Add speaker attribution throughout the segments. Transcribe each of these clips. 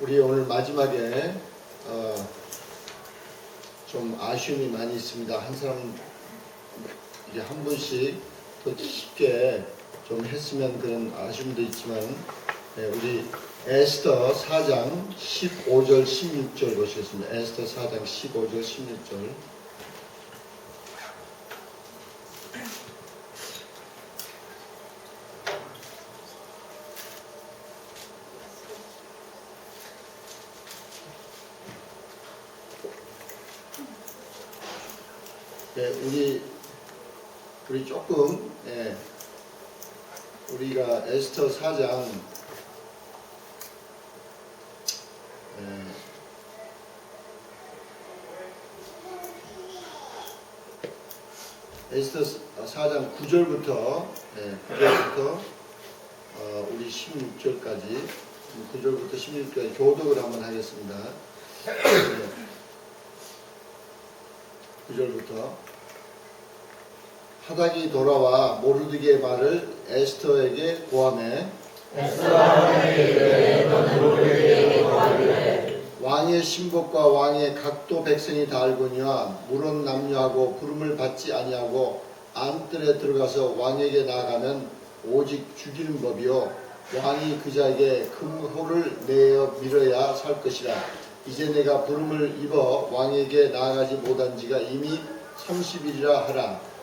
Speaker 1: 우리 오늘 마지막에 좀 아쉬움이 많이 있습니다. 한 사람 이제 한 분씩 더 쉽게 좀 했으면 그런 아쉬움도 있지만, 우리 에스더 4장 15절 16절 보시겠습니다. 에스더 4장 15절 16절. 우리 조금 우리가 에스더 4장 에스더 4장 9절부터 우리 16절까지 9절부터 16절까지 교독을 한번 하겠습니다. 9절부터 하닥이 돌아와 모르드게의 말을 에스더에게 고하매 왕의 신복과 왕의 각도 백성이 다 알거니와 물은 남녀하고 부름을 받지 아니하고 안뜰에 들어가서 왕에게 나아가면 오직 죽이는 법이요 왕이 그자에게 금호를 내어 밀어야 살 것이라. 이제 내가 부름을 입어 왕에게 나아가지 못한 지가 이미 30일이라 하라.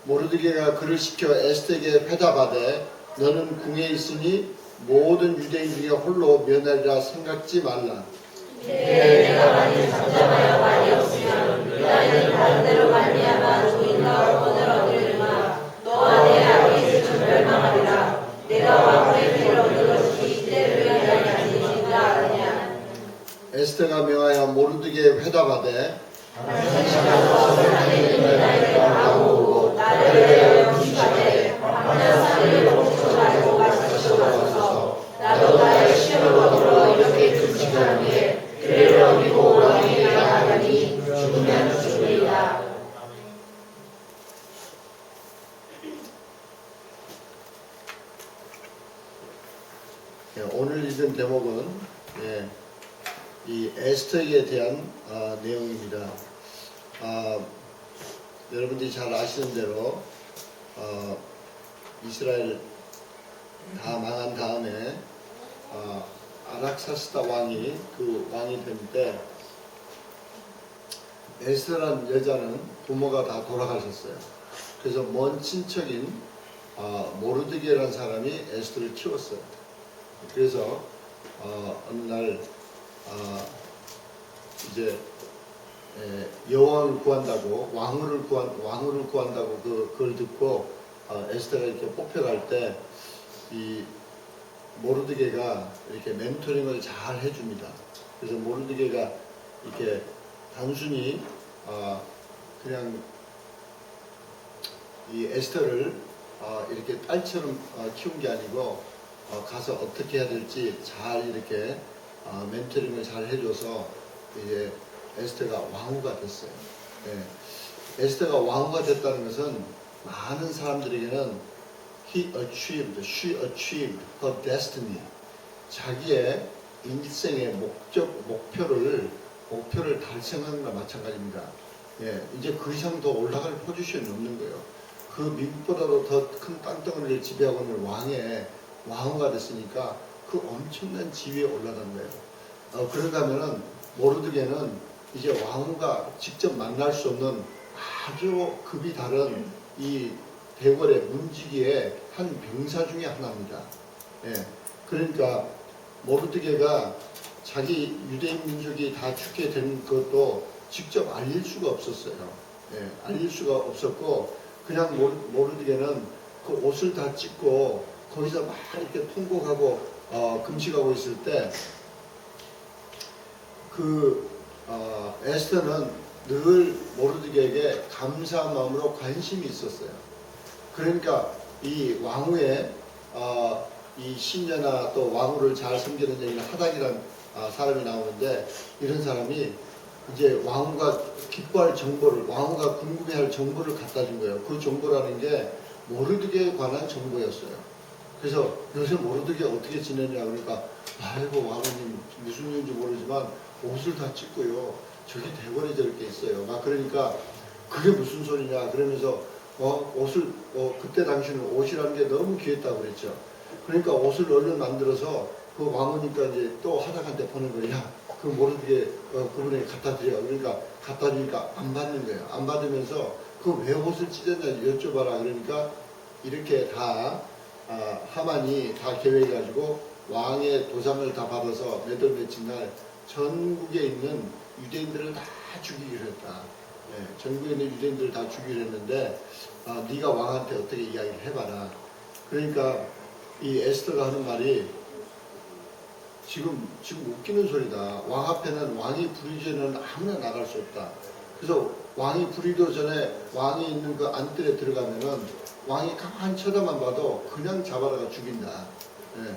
Speaker 1: 모르드게가 그를 시켜 에스더에게 회답하되 너는 궁에 있으니 모든 유대인 중에 홀로 면하리라 생각지 말라.
Speaker 2: 내가 만일 잠잠하여 말이 없으면 유다인은 다른 데로 말미암아 조인과 원을 얻으려나 너와 내 아버지는 멸망하리라. 내가 왕의 피를 얻는 것이 이때를 위하여 아니니라 하느냐.
Speaker 1: 에스더가 명하여 모르드게에 회답하되
Speaker 2: 당신이 가서 하나님의 유다인을 하고 나를 위하여 용식하되 광야 3일 봉투 가지고 가시옵소서. 나도 나의 시험을 얻으러 이렇게 금식하는 게 그를 어기고 왕에게 나아가니 죽으면 죽으리라.
Speaker 1: 오늘 읽은 대목은 이 에스더에 대한 내용입니다. 여러분들이 잘 아시는 대로 이스라엘 다 망한 다음에 아락사스다 왕이 될 때 에스더라는 여자는 부모가 다 돌아가셨어요. 그래서 먼 친척인 모르드게라는 사람이 에스더를 키웠어요. 그래서 어느 날 이제 여왕을 구한다고 왕후를 구한다고 그걸 듣고 에스더가 이렇게 뽑혀갈 때 이 모르드게가 이렇게 멘토링을 잘 해줍니다. 그래서 모르드게가 이렇게 단순히 그냥 이 에스더를 이렇게 딸처럼 키운 게 아니고 가서 어떻게 해야 될지 잘 이렇게 멘토링을 잘 해줘서 이제 에스더가 왕후가 됐어요. 에스더가 왕후가 됐다는 것은 많은 사람들에게는 she achieved her destiny. 자기의 인생의 목표를 달성하는 것과 마찬가지입니다. 이제 그 이상 더 올라갈 포지션이 없는 거예요. 그 미국보다도 더 큰 땅덩어리를 지배하고 있는 왕후가 됐으니까 그 엄청난 지위에 올라간 거예요. 그런가 하면은 모르드게는 이제 왕후가 직접 만날 수 없는 아주 급이 다른 이 대궐의 문지기의 한 병사 중에 하나입니다. 그러니까 모르드게가 자기 유대인 민족이 다 죽게 된 것도 직접 알릴 수가 없었어요. 알릴 수가 없었고 그냥 모르드게는 그 옷을 다 찢고 거기서 막 이렇게 통곡하고 금식하고 있을 때 에스더는 늘 모르드게에게 감사한 마음으로 관심이 있었어요. 그러니까 이 왕후의 이 신녀나 또 왕후를 잘 섬기는 여기는 하닥이라는 사람이 나오는데 이런 사람이 이제 왕후가 기뻐할 정보를 왕후가 궁금해할 정보를 갖다 준 거예요. 그 정보라는 게 모르드게에 관한 정보였어요. 그래서 요새 모르드게 어떻게 지내냐 그러니까 아이고 왕후님 무슨 일인지 모르지만 옷을 다 찢고요. 저기 대궐에 저렇게 있어요. 막 그러니까 그게 무슨 소리냐 그러면서 옷을 그때 당시는 옷이라는 게 너무 귀했다고 그랬죠. 그러니까 옷을 얼른 만들어서 그 왕후니까지 또 하닥한테 보낸 거야. 그 모르드게 그분에게 갖다 드려. 그러니까 갖다 주니까 안 받는 거예요. 안 받으면서 그 왜 옷을 찢었냐 여쭤봐라. 그러니까 이렇게 다 하만이 다 계획해가지고 왕의 도장을 다 받아서 몇 월 며칠 날 전국에 있는 유대인들을 다 죽이기로 했다. 네, 전국에 있는 유대인들을 다 죽이기로 했는데 네가 왕한테 어떻게 이야기를 해봐라. 그러니까 이 에스더가 하는 말이 지금 웃기는 소리다. 왕 앞에는 왕이 부르기 전에는 아무나 나갈 수 없다. 그래서 왕이 부르기도 전에 왕이 있는 그 안뜰에 들어가면은 왕이 가만히 쳐다만 봐도 그냥 잡아다가 죽인다. 예.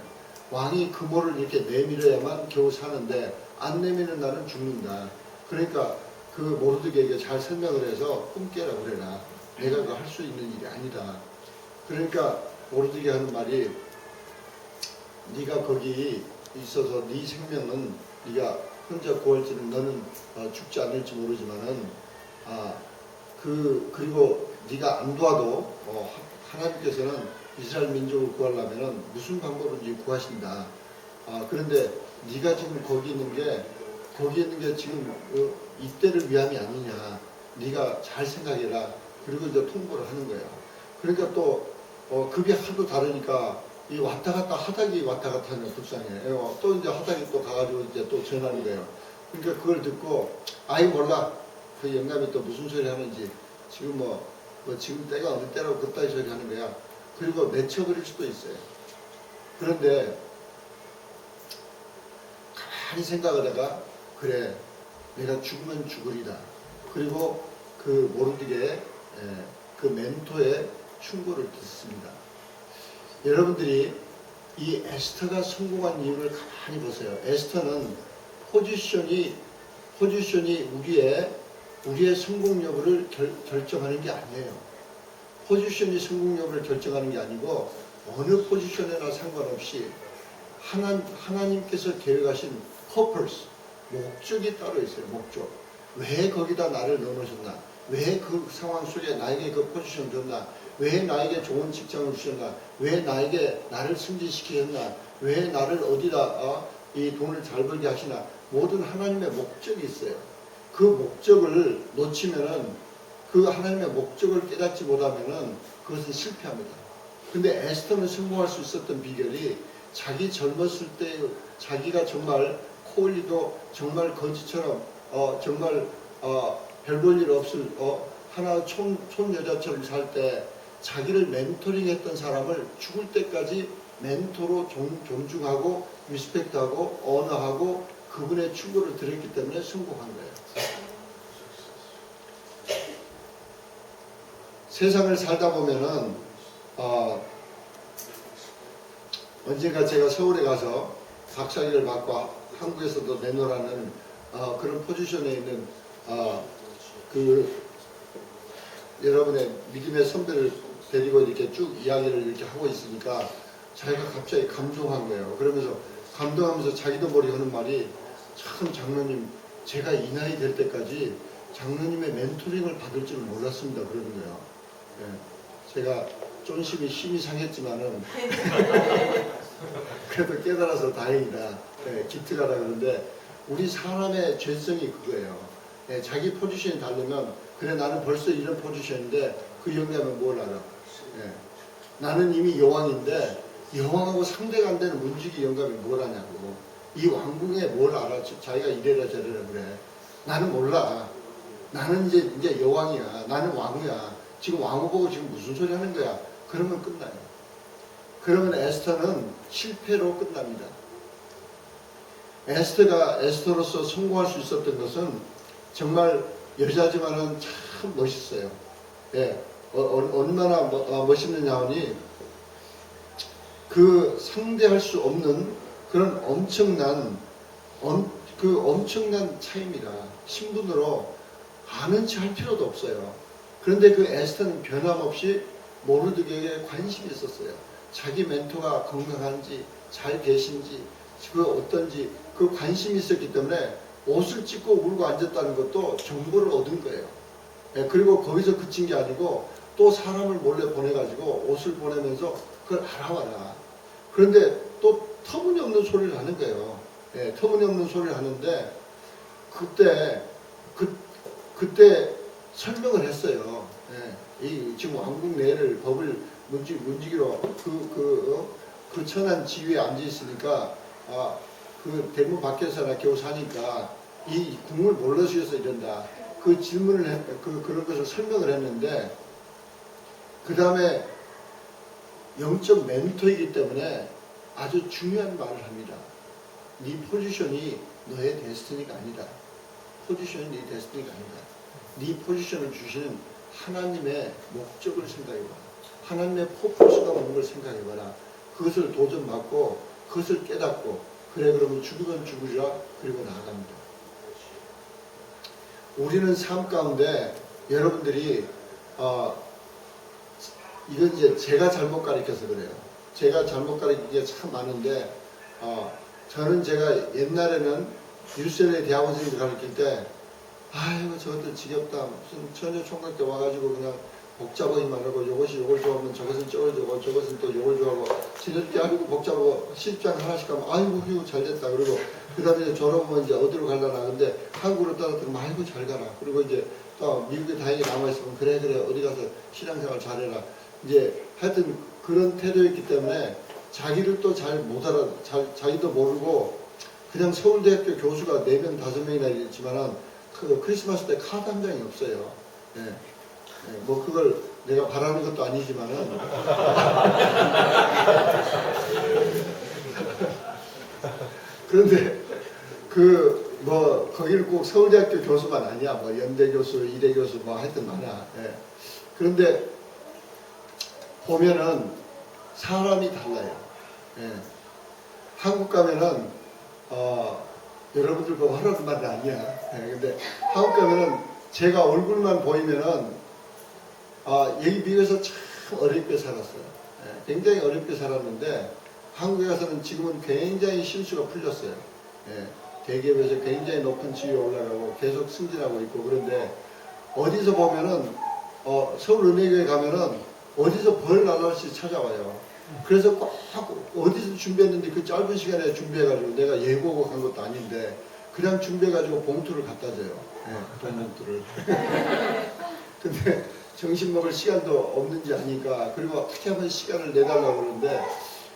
Speaker 1: 왕이 그모를 이렇게 내밀어야만 겨우 사는데 안 내미는 날은 죽는다. 그러니까 그 모르드게에게 잘 설명을 해서 꿈 깨라 그래라. 내가 그거 할 수 있는 일이 아니다. 그러니까 모르드게 하는 말이 네가 거기 있어서 네 생명은 네가 혼자 구할지는 너는 죽지 않을지 모르지만은 그리고 네가 안 도와도 하나님께서는 이스라엘 민족을 구하려면은 무슨 방법인지 구하신다. 그런데 네가 지금 거기 있는 게 지금 이때를 위함이 아니냐. 네가 잘 생각해라. 그리고 이제 통보를 하는 거예요. 그러니까 또 급이 하도 다르니까 이 왔다 갔다 하닥이 왔다 갔다 하는 불쌍해. 또 이제 하닥이 또 가가지고 이제 또 전하는 거예요. 그러니까 그걸 듣고 아이 몰라. 그 영감이 또 무슨 소리 하는지 지금 지금 때가 어느 때라고 그따위 소리 하는 거야. 그리고 맺혀버릴 수도 있어요. 그런데 가만히 생각을 하다가 그래 내가 죽으면 죽으리다. 그리고 그 모르드게 그 멘토의 충고를 듣습니다. 여러분들이 이 에스터가 성공한 이유를 가만히 보세요. 에스터는 포지션이 우리의 성공 여부를 결정하는 게 아니에요. 포지션이 성공 여부를 결정하는 게 아니고 어느 포지션에나 상관없이 하나님께서 계획하신 purpose, 목적이 따로 있어요. 목적. 왜 거기다 나를 넣어놓으셨나? 왜 그 상황 속에 나에게 그 포지션 줬나? 왜 나에게 좋은 직장을 주셨나? 왜 나를 승진시키셨나? 왜 나를 어디다 이 돈을 잘 벌게 하시나? 모든 하나님의 목적이 있어요. 그 목적을 놓치면은 그 하나님의 목적을 깨닫지 못하면은 그것은 실패합니다. 근데 에스더는 성공할 수 있었던 비결이 자기 젊었을 때 자기가 정말 코올리도 정말 거지처럼 정말 별 볼 일 없을 하나 촌 여자처럼 살 때 자기를 멘토링했던 사람을 죽을 때까지 멘토로 존중하고 리스펙트하고 언어하고 그분의 충고를 들었기 때문에 성공한 거예요. 세상을 살다 보면은 언젠가 제가 서울에 가서 박사학위를 받고 한국에서도 내놓으라는 그런 포지션에 있는 여러분의 믿음의 선배를 데리고 이렇게 쭉 이야기를 이렇게 하고 있으니까 자기가 갑자기 감동한 거예요. 그러면서 감동하면서 자기도 모르게 하는 말이 참 장로님 제가 이 나이 될 때까지 장로님의 멘토링을 받을 줄 몰랐습니다. 그러는 거예요. 예, 제가 쫀심이 힘이 상했지만은 그래도 깨달아서 다행이다. 예, 기특하다 그러는데 우리 사람의 죄성이 그거예요. 예, 자기 포지션이 다르면 그래 나는 벌써 이런 포지션인데 그 영감은 뭘 알아. 예, 나는 이미 여왕인데 여왕하고 상대가 안 되는 문지기 영감이 뭘 아냐고. 이 왕궁에 뭘 알아. 자기가 이래라 저래라 그래. 나는 몰라. 나는 이제 여왕이야. 나는 왕이야. 지금 왕후 보고 지금 무슨 소리 하는 거야. 그러면 끝나요. 그러면 에스더는 실패로 끝납니다. 에스더가 에스더로서 성공할 수 있었던 것은 정말 여자지만은 참 멋있어요. 예, 얼마나 멋있느냐 하니 그 상대할 수 없는 그런 엄청난 차이입니다. 신분으로 아는 체 할 필요도 없어요. 그런데 그 에스더는 변함없이 모르드게에게 관심이 있었어요. 자기 멘토가 건강한지 잘 계신지 그 어떤지 그 관심이 있었기 때문에 옷을 찢고 울고 앉았다는 것도 정보를 얻은 거예요. 예, 그리고 거기서 그친 게 아니고 또 사람을 몰래 보내가지고 옷을 보내면서 그걸 알아와라. 그런데 또 터무니없는 소리를 하는 거예요. 예, 터무니없는 소리를 하는데 그때 설명을 했어요. 예, 이 지금 왕국 내를 법을 문지기로 그 천한 지위에 앉아 있으니까 그 대문 밖에서나 겨우 사니까 이 국물 몰라주셔서 이런다. 그 질문을 그런 것을 설명을 했는데 그 다음에 영적 멘토이기 때문에 아주 중요한 말을 합니다. 네 포지션이 너의 데스티니가 아니다. 포지션이 네 데스티니가 아니다. 네 포지션을 주시는 하나님의 목적을 생각해봐라. 하나님의 포커스가 오는 걸 생각해봐라. 그것을 도전받고 그것을 깨닫고 그래 그러면 죽으면 죽으자 그리고 나아갑니다. 우리는 삶 가운데 여러분들이 이건 이제 제가 잘못 가르쳐서 그래요. 제가 잘못 가르친 게 참 많은데 저는 제가 옛날에는 유세대 대학원 생들 가르칠 때 아이고 저것들 지겹다. 무슨 처녀 총각 때 와가지고 그냥 복잡하기만 하고 요것이 요걸 좋아하면 저것은 저걸 좋아하고 저것은 또 요걸 좋아하고 지들끼리 아이고 복잡하고 시집장 하나씩 가면 아이고 휴 잘됐다. 그리고 그 다음에 이제 졸업하면 이제 어디로 가려나. 근데 한국으로 따라들으면 아이고 잘 가라. 그리고 이제 또 미국에 다행히 남아있으면 그래 어디 가서 신앙생활 잘해라. 이제 하여튼 그런 태도였기 때문에 자기를 또 잘 못 자기도 모르고 그냥 서울대학교 교수가 4명 5명이나 있지만은 그 크리스마스 때 카드 한 장이 없어요. 예. 뭐 그걸 내가 바라는 것도 아니지만은 그런데 뭐 거기를 꼭 서울대학교 교수만 아니야. 뭐 연대 교수, 이대 교수 뭐 하여튼 많아. 예. 그런데 보면은 사람이 달라요. 예. 한국 가면은 여러분들 보고 하라는 말은 아니야. 예. 근데 한국 가면은 제가 얼굴만 보이면은 여기 미국에서 참 어렵게 살았어요. 예. 굉장히 어렵게 살았는데 한국에 가서는 지금은 굉장히 실수가 풀렸어요. 예. 대기업에서 굉장히 높은 지위에 올라가고 계속 승진하고 있고. 그런데 어디서 보면은 서울은행에 가면은 어디서 벌 날라시 찾아와요. 그래서 꼭 어디서 준비했는데 그 짧은 시간에 준비해가지고 내가 예고하고 간 것도 아닌데 그냥 준비해가지고 봉투를 갖다 줘요. 예, 돈 봉투를. 근데 점심 먹을 시간도 없는지 아니까 그리고 어떻게 하면 시간을 내달라고 그러는데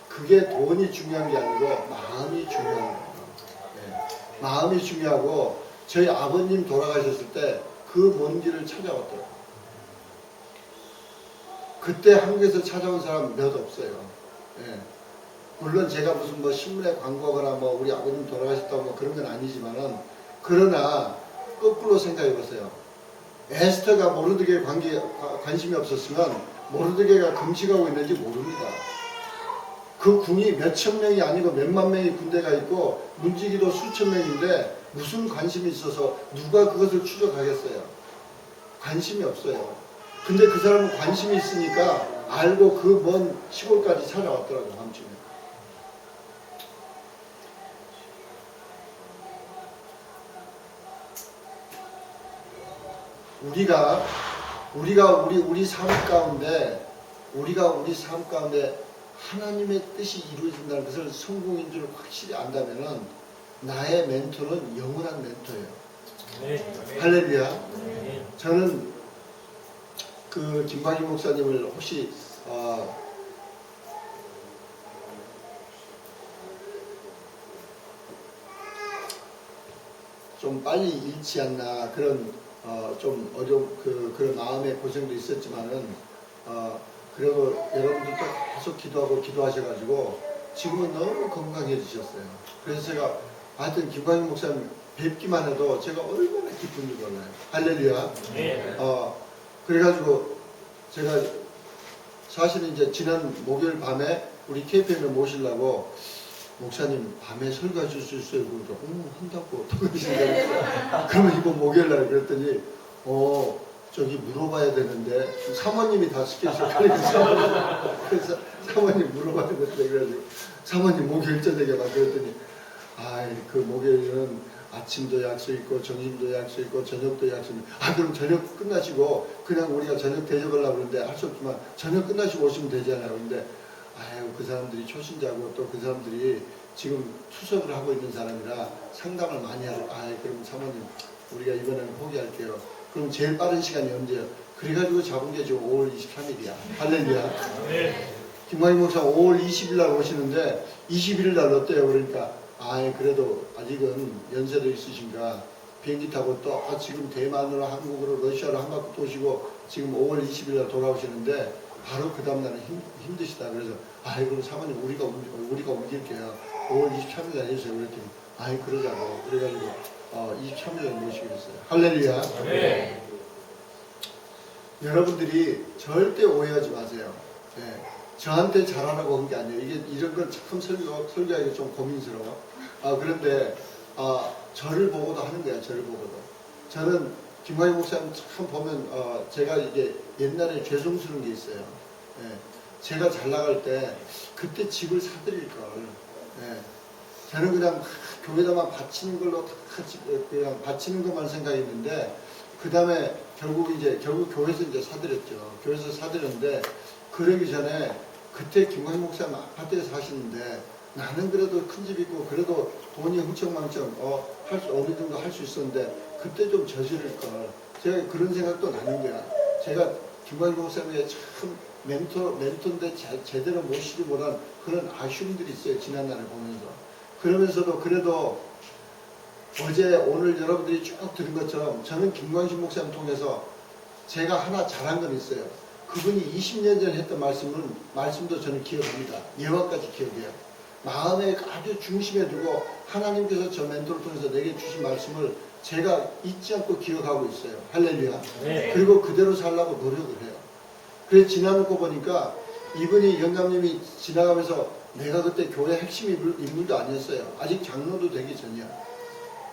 Speaker 1: 그게 돈이 중요한 게 아니고 마음이 중요한 거예요. 예, 마음이 중요하고 저희 아버님 돌아가셨을 때 그 먼 길을 찾아왔더라고요. 그때 한국에서 찾아온 사람 몇 없어요. 예. 물론 제가 무슨 뭐 신문에 광고하거나 뭐 우리 아버님 돌아가셨다고 뭐 그런 건 아니지만은 그러나 거꾸로 생각해 보세요. 에스터가 모르드게에 관심이 없었으면 모르드게가 금식하고 있는지 모릅니다. 그 궁이 몇천 명이 아니고 몇만 명의 군대가 있고 문지기도 수천 명인데 무슨 관심이 있어서 누가 그것을 추적하겠어요? 관심이 없어요. 근데 그 사람은 관심이 있으니까 알고 그 먼 시골까지 찾아왔더라고요. 밤중에. 우리 삶 가운데 우리 삶 가운데 하나님의 뜻이 이루어진다는 것을 성공인 줄 확실히 안다면은 나의 멘토는 영원한 멘토예요. 네. 할렐루야. 네. 저는 그 김광희 목사님을 혹시 좀 빨리 잃지 않나 그런 좀 어려운 그런 마음의 고생도 있었지만은 그리고 여러분들도 계속 기도하고 기도하셔가지고 지금은 너무 건강해지셨어요. 그래서 제가 하여튼 김광희 목사님 뵙기만 해도 제가 얼마나 기쁜지 몰라요. 할렐루야. 네. 그래가지고 제가 사실은 이제 지난 목요일 밤에 우리 KPM에 모시려고 목사님 밤에 설교해 줄 수 있어요? 그러니까 한다고 어떻게 그러시는데 그러면 이번 목요일 날 그랬더니 저기 물어봐야 되는데 사모님이 다 시켜서 그래서 사모님 물어봐야 되는데 그래가지고 사모님 목요일 저녁에 막 그랬더니 아이 그 목요일은 아침도 약속 있고 점심도 약속 있고 저녁도 약속 있고 그럼 저녁 끝나시고 그냥 우리가 저녁 대접하려고 그러는데 할 수 없지만 저녁 끝나시고 오시면 되잖아요. 근데 아유 그 사람들이 초신자고 또 그 사람들이 지금 투석을 하고 있는 사람이라 상담을 많이 하고 그럼 사모님 우리가 이번에는 포기할게요. 그럼 제일 빠른 시간이 언제요? 그래가지고 잡은 게 지금 5월 23일이야. 할렐루야.
Speaker 3: 네.
Speaker 1: 김광희 목사 5월 20일 날 오시는데 21일 날 어때요? 그러니까 그래도 아직은 연세도 있으신가 비행기 타고 또 지금 대만으로 한국으로 러시아로 한 바퀴 도시고 지금 5월 20일 날 돌아오시는데 바로 그 다음날은 힘드시다. 그래서 그럼 사모님 우리가 옮길게요. 5월 23일 날 해주세요. 그랬더니 그러자고. 그래가지고 23일 날 모시기로 했어요. 할렐루야.
Speaker 3: 네.
Speaker 1: 여러분들이 절대 오해하지 마세요. 저한테 잘하라고 한 게 아니에요. 이런 건 참 설교하기가 좀 고민스러워. 그런데 저를 보고도 하는 거야. 저를 보고도. 저는 김광희 목사님 참 보면 제가 이게 옛날에 죄송스러운 게 있어요. 제가 잘 나갈 때 그때 집을 사드릴 걸. 저는 그냥 교회다만 바치는 걸로 다 그냥 바치는 것만 생각했는데 그 다음에 결국 교회에서 이제 사드렸죠. 교회에서 사드렸는데 그러기 전에 그때 김광희 목사님 아파트에 사시는데 나는 그래도 큰 집 있고 그래도 돈이 흥청망청 어느 정도 할 수 있었는데 그때 좀 저지를 걸. 제가 그런 생각도 나는 거야. 제가 김광희 목사님의 참 멘토인데 제대로 모시지 못한 그런 아쉬움들이 있어요. 지난날에 보면서. 그러면서도 그래도 어제 오늘 여러분들이 쭉 들은 것처럼 저는 김광식 목사님 통해서 제가 하나 잘한 건 있어요. 그분이 20년 전에 했던 말씀도 저는 기억합니다. 예화까지 기억해요. 마음에 아주 중심에 두고 하나님께서 저 멘토를 통해서 내게 주신 말씀을 제가 잊지 않고 기억하고 있어요. 할렐루야.
Speaker 3: 네.
Speaker 1: 그리고 그대로 살라고 노력을 해요. 그래서 지나놓고 보니까 이분이 영감님이 지나가면서 내가 그때 교회 핵심 인물도 아니었어요. 아직 장로도 되기 전이야.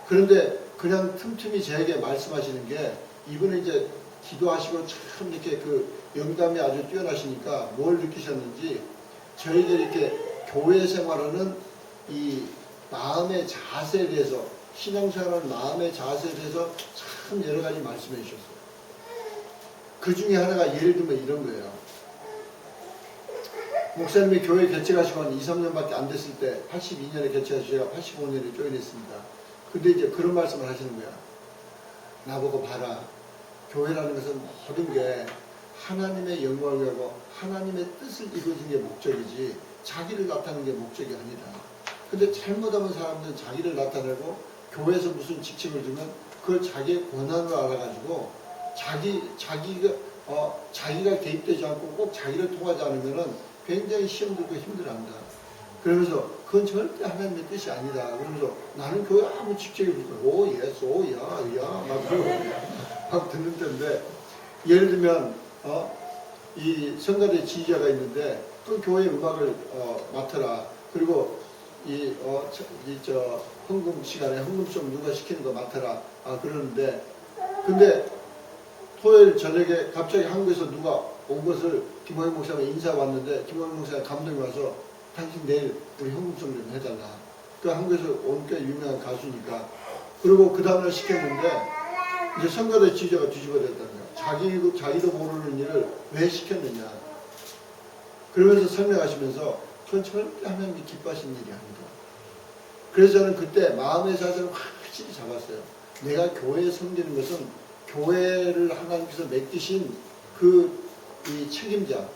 Speaker 1: 그런데 그냥 틈틈이 저에게 말씀하시는 게 이분은 이제 기도하시고 참 이렇게 그 영감이 아주 뛰어나시니까 뭘 느끼셨는지 저에게 이렇게 교회 생활하는 이 마음의 자세에 대해서 신앙생활하는 마음의 자세에 대해서 참 여러 가지 말씀해 주셨어요. 그 중에 하나가 예를 들면 이런 거예요. 목사님이 교회 개척하시고 한 2, 3년밖에 안 됐을 때 82년에 개척하시고 제가 85년에 조인했습니다. 근데 이제 그런 말씀을 하시는 거야. 나보고 봐라. 교회라는 것은 모든 게 하나님의 영광을 위하고 하나님의 뜻을 이루어진 게 목적이지 자기를 나타내는 게 목적이 아니다. 근데 잘못하면 사람들은 자기를 나타내고 교회에서 무슨 직책을 주면 그걸 자기의 권한으로 알아가지고 자기가 개입되지 않고 꼭 자기를 통하지 않으면은 굉장히 시험 들고 힘들어한다. 그러면서 그건 절대 하나님의 뜻이 아니다. 그러면서 나는 교회 아무 직책이 없어. 오 예스 오 야 막 그러고 막 듣는 때인데 예를 들면 이 성가대 지휘자가 있는데 그 교회 음악을 맡아라. 그리고 저 헌금 시간에 헌금송 누가 시키는 거 맡아라. 그러는데 근데 토요일 저녁에 갑자기 한국에서 누가 온 것을 김광희 목사가 인사가 왔는데 김광희 목사가 감동이 와서 당신 내일 우리 헌금송 좀 해달라. 그 한국에서 온 꽤 유명한 가수니까. 그리고 그 다음날 시켰는데 이제 성가대 지휘자가 뒤집어졌다는 거야. 자기도 모르는 일을 왜 시켰느냐. 그러면서 설명하시면서 그건 절대 하나님이 기뻐하시는 일이 아니다. 그래서 저는 그때 마음의 자세를 확실히 잡았어요. 내가 교회에 섬기는 것은 교회를 하나님께서 맡기신 이 책임자,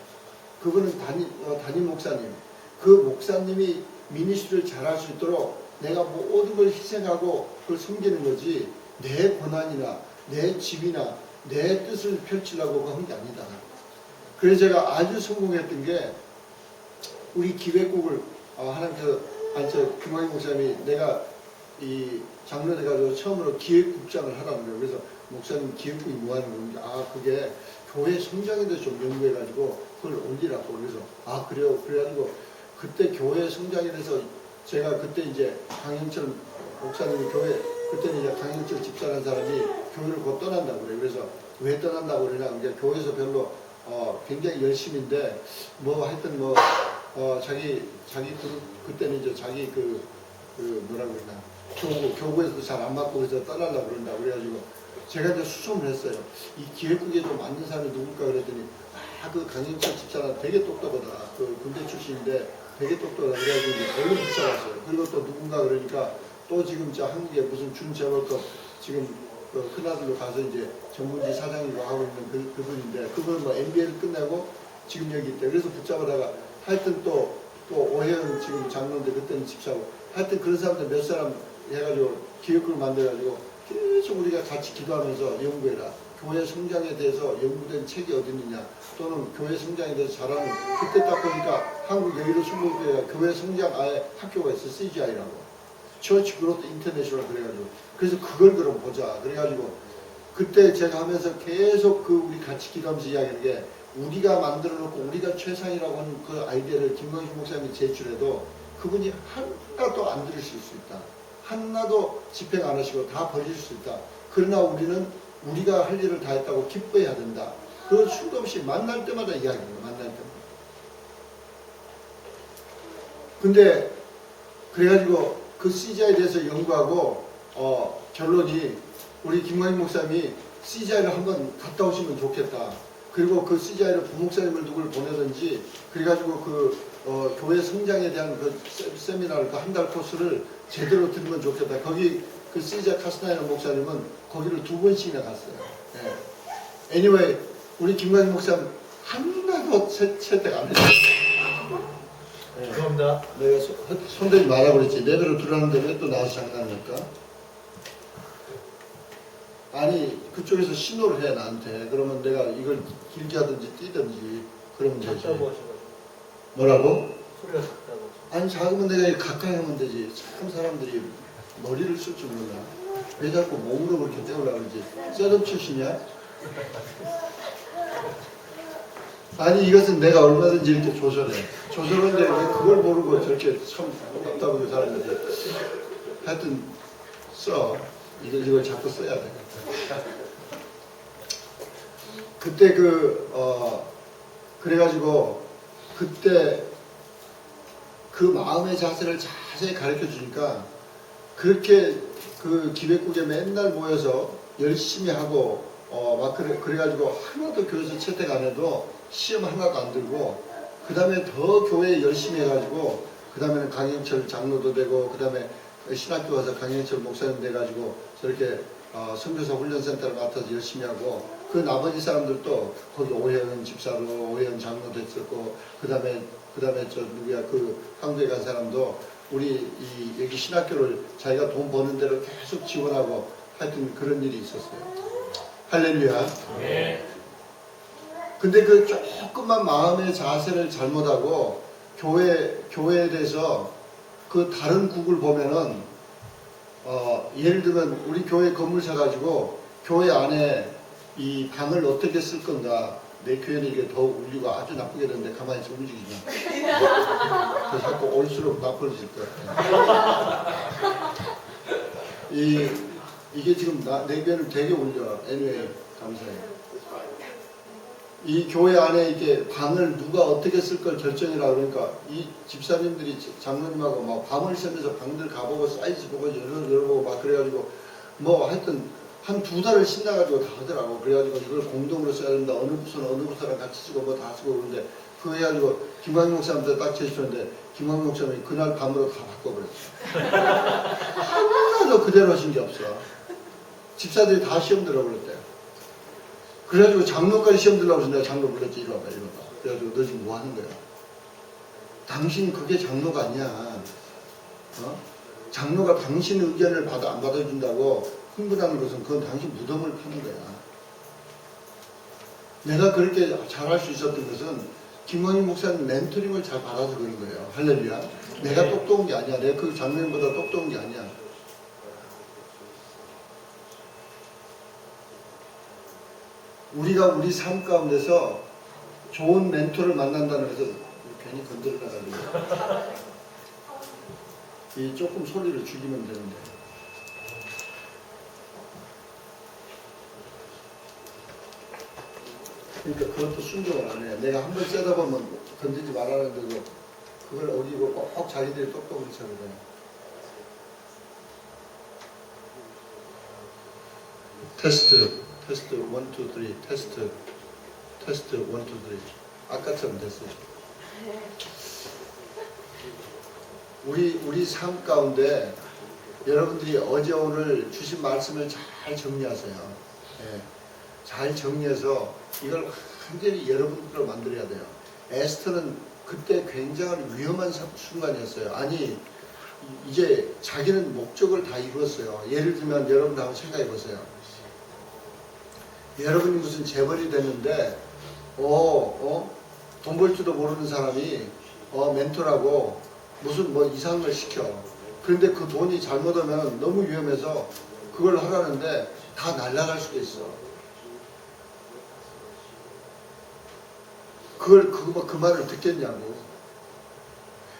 Speaker 1: 그분은 담임 목사님, 그 목사님이 미니스트리를 잘할 수 있도록 내가 모든 걸 희생하고 그걸 섬기는 거지 내 권한이나 내 집이나 내 뜻을 펼치려고 한 게 아니다. 그래서 제가 아주 성공했던 게 우리 기획국을 하나님께서 김광희 목사님이 내가 이 장로 돼가지고 처음으로 기획국장을 하라는 거예요. 그래서 목사님 기획국이 뭐 하는 건지 그게 교회 성장에 대해서 좀 연구해가지고 그걸 올리라고. 그래서 그래요. 그래가지고 그때 교회 성장에 대해서 제가 그때 이제 강현철 목사님이 교회 그때는 이제 강영철 집사라는 사람이 교회를 곧 떠난다고 그래요. 그래서 왜 떠난다고 그러냐, 이제 교회에서 별로 굉장히 열심인데 뭐 하여튼 뭐 자기 그때는 이제 자기 그 뭐라고 그러나 교구에서도 잘 안 맞고 그래서 떠나려고 그런다고 그래가지고 제가 이제 수소문을 했어요. 이 기획국에 좀 맞는 사람이 누굴까 그랬더니 그 강영철 집사가 되게 똑똑하다. 그 군대 출신인데 되게 똑똑하다. 그래가지고 이제 얼른 붙잡았어요. 그리고 또 누군가 그러니까 또 지금 저 한국에 무슨 준재벌급 지금 그 큰아들로 가서 이제 전문지 사장이고 하고 있는 그분인데 그분은 뭐 MBA를 끝내고 지금 여기 있대. 그래서 붙잡아다가 하여튼 또 오해은 지금 장로인데 그때는 집사고 하여튼 그런 사람들 몇 사람 해가지고 기획국을 만들어가지고 계속 우리가 같이 기도하면서 연구해라. 교회 성장에 대해서 연구된 책이 어디 있느냐 또는 교회 성장에 대해서 잘하는 그때 딱 보니까 한국 여의도 순복교회가 교회 성장 아예 학교가 있어. CGI라고 처치 그로트 인터내셔널 그래가지고 그래서 그걸 그럼 보자 그래가지고 그때 제가 하면서 계속 그 우리 같이 기도하면서 이야기하는 게 우리가 만들어 놓고 우리가 최상이라고 하는 그 아이디어를 김광식 목사님이 제출해도 그분이 하나도 안 들으실 수 있다. 하나도 집행 안 하시고 다 버릴 수 있다. 그러나 우리는 우리가 할 일을 다 했다고 기뻐해야 된다. 그걸 수도 없이 만날 때마다 이야기해요. 만날 때마다. 근데 그래가지고 그 CGI에 대해서 연구하고 결론이 우리 김광식 목사님이 CGI를 한번 갔다 오시면 좋겠다. 그리고 그 CGI를 부목사님을 누구를 보내든지 그래가지고 교회 성장에 대한 그 세미나를 그 한 달 코스를 제대로 들으면 좋겠다. 거기 그 CGI 카스나이너 목사님은 거기를 2번씩이나 갔어요. 예. Anyway 우리 김광식 목사님 하나도 채택 안 했어요.
Speaker 3: 죄송합니다.
Speaker 1: 내가 손대지 말라 그랬지. 내배로 들어왔는데 왜 또 나와서 장난할까? 아니 그쪽에서 신호를 해 나한테. 그러면 내가 이걸 길게 하든지 뛰든지 그러면 되지.
Speaker 3: 작다고 하셔가지고.
Speaker 1: 뭐라고?
Speaker 3: 소리가 작다고.
Speaker 1: 아니 작으면 내가 가까이 하면 되지. 참 사람들이 머리를 쓸 줄 몰라. 왜 자꾸 몸으로 그렇게 때우려고 그러지? 셋업 출신이야? 아니 이것은 내가 얼마든지 이렇게 조절해. 조절하는데 왜 그걸 모르고 저렇게 참 답답하게 사람들이. 하여튼 써. 이걸 자꾸 써야 돼. 그때 그래가지고 그때 그 마음의 자세를 자세히 가르쳐 주니까 그렇게 그 기획국에 맨날 모여서 열심히 하고 막 그래가지고 하나도 교회에서 채택 안 해도 시험 하나도 안 들고 그 다음에 더 교회에 열심히 해가지고 그 다음에는 강영철 장로도 되고 그 다음에 신학교 가서 강영철 목사님 돼가지고 저렇게 선교사 훈련센터를 맡아서 열심히 하고 그 나머지 사람들도 거기 오혜연 집사로 오혜연 장로 됐었고 그 다음에 저 누구야 그 한국에 간 사람도 우리 여기 신학교를 자기가 돈 버는 대로 계속 지원하고 하여튼 그런 일이 있었어요. 할렐루야.
Speaker 3: 네.
Speaker 1: 근데 그 조금만 마음의 자세를 잘못하고 교회에 대해서 그 다른 국을 보면은 예를 들면 우리 교회 건물 사가지고 교회 안에 이 방을 어떻게 쓸 건가. 내 교회는 이게 더 울리고 아주 나쁘게 되는데 가만히 있어 움직이지 마. 그 자꾸 올수록 나빠질 것 같아. 이게 지금 내 교회는 되게 울려. anyway 감사해. 이 교회 안에 이렇게 방을 누가 어떻게 쓸 걸 결정이라 그러니까 이 집사님들이 장로님하고 막 밤을 새면서 방들 가보고 사이즈 보고 열어보고 막 그래가지고 뭐 하여튼 한 2달을 신나가지고 다 하더라고. 그래가지고 이걸 공동으로 써야 된다. 어느 부서는 어느 부서랑 같이 쓰고 뭐 다 쓰고 그러는데 그거 해가지고 김광식 목사님한테 딱 제시했는데 김광식 목사님이 그날 밤으로 다 바꿔버렸어. 하나도 그대로 하신 게 없어. 집사들이 다 시험 들어버렸대요. 그래가지고 장로까지 시험 들라고 해서 내가 장로 불렀지. 이리 와봐. 그래가지고 너 지금 뭐 하는 거야? 당신 그게 장로가 아니야. 장로가 당신 의견을 안 받아준다고 흥분하는 것은 그건 당신 무덤을 파는 거야. 내가 그렇게 잘할 수 있었던 것은 김광식 목사님 멘토링을 잘 받아서 그런 거예요. 할렐루야. 내가 똑똑한 게 아니야. 내가 그 장로님보다 똑똑한 게 아니야. 우리가 우리 삶 가운데서 좋은 멘토를 만난다는 것은 괜히 건드려나가지고 이 조금 소리를 줄이면 되는데 그러니까 그것도 순종을 안 해. 내가 한번 쐬다 보면 건드리지 말라는데도 그걸 어기고 꼭 자기들이 똑똑히 쳐거든. 테스트 1, 2, 3 테스트 1, 2, 3 아까처럼 됐어요. 우리 삶 가운데 여러분들이 어제 오늘 주신 말씀을 잘 정리하세요. 예, 잘 정리해서 이걸 완전히 여러분들로 만들어야 돼요. 에스터는 그때 굉장히 위험한 순간이었어요. 아니 이제 자기는 목적을 다 이루었어요. 예를 들면 여러분 한번 생각해 보세요. 여러분이 무슨 재벌이 됐는데 돈 벌 줄도 모르는 사람이 멘토라고 무슨 뭐 이상한 걸 시켜. 그런데 그 돈이 잘못하면 너무 위험해서 그걸 하라는데 다 날아갈 수도 있어. 그 말을 듣겠냐고.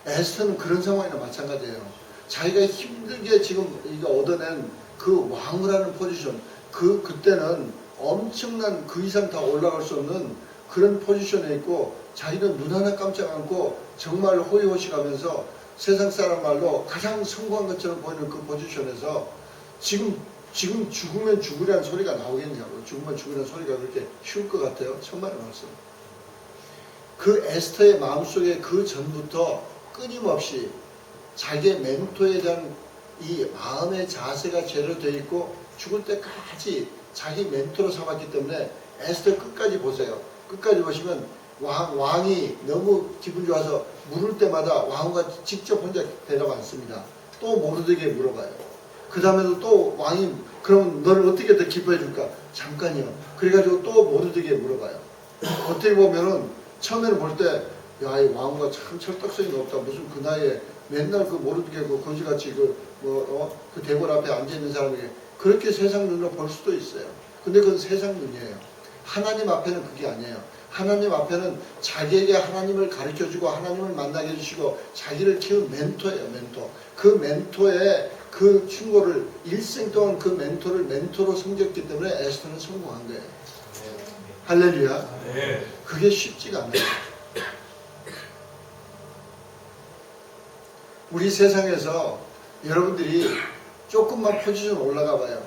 Speaker 1: 에스터는 그런 상황이나 마찬가지예요. 자기가 힘들게 지금 이거 얻어낸 그 왕을 하는 포지션, 그때는 엄청난 그 이상 다 올라갈 수 없는 그런 포지션에 있고, 자기는 눈 하나 깜짝 않고 정말 호의호식하면서 세상 사람 말로 가장 성공한 것처럼 보이는 그 포지션에서 지금 죽으면 죽으라는 소리가 나오겠냐고. 죽으면 죽으라는 소리가 그렇게 쉬울 것 같아요? 천만의 말씀. 그 에스터의 마음속에 그 전부터 끊임없이 자기의 멘토에 대한 이 마음의 자세가 제대로 되어 있고, 죽을 때까지 자기 멘토로 삼았기 때문에 에스터 끝까지 보세요. 끝까지 보시면 왕이 너무 기분 좋아서 물을 때마다 왕과 직접 혼자 대답 안 씁니다. 또 모르드게에 물어봐요. 그 다음에도 또 왕이 그럼 너를 어떻게 더 기뻐해 줄까? 잠깐이요. 그래가지고 또 모르드게에 물어봐요. 어떻게 보면은 처음에는 볼 때 야, 이 왕과 참 철떡성이 높다. 무슨 그 나이에 맨날 그 모르드게고 거지같이 그 대궐 앞에 앉아있는 사람에게 그렇게 세상 눈으로 볼 수도 있어요. 근데 그건 세상 눈이에요. 하나님 앞에는 그게 아니에요. 하나님 앞에는 자기에게 하나님을 가르쳐주고 하나님을 만나게 해주시고 자기를 키운 멘토예요. 멘토. 그 멘토의 그 충고를 일생 동안 그 멘토를 멘토로 섬겼기 때문에 에스더는 성공한 거예요. 할렐루야.
Speaker 3: 네.
Speaker 1: 그게 쉽지가 않아요. 우리 세상에서 여러분들이 조금만 포지션 올라가 봐요.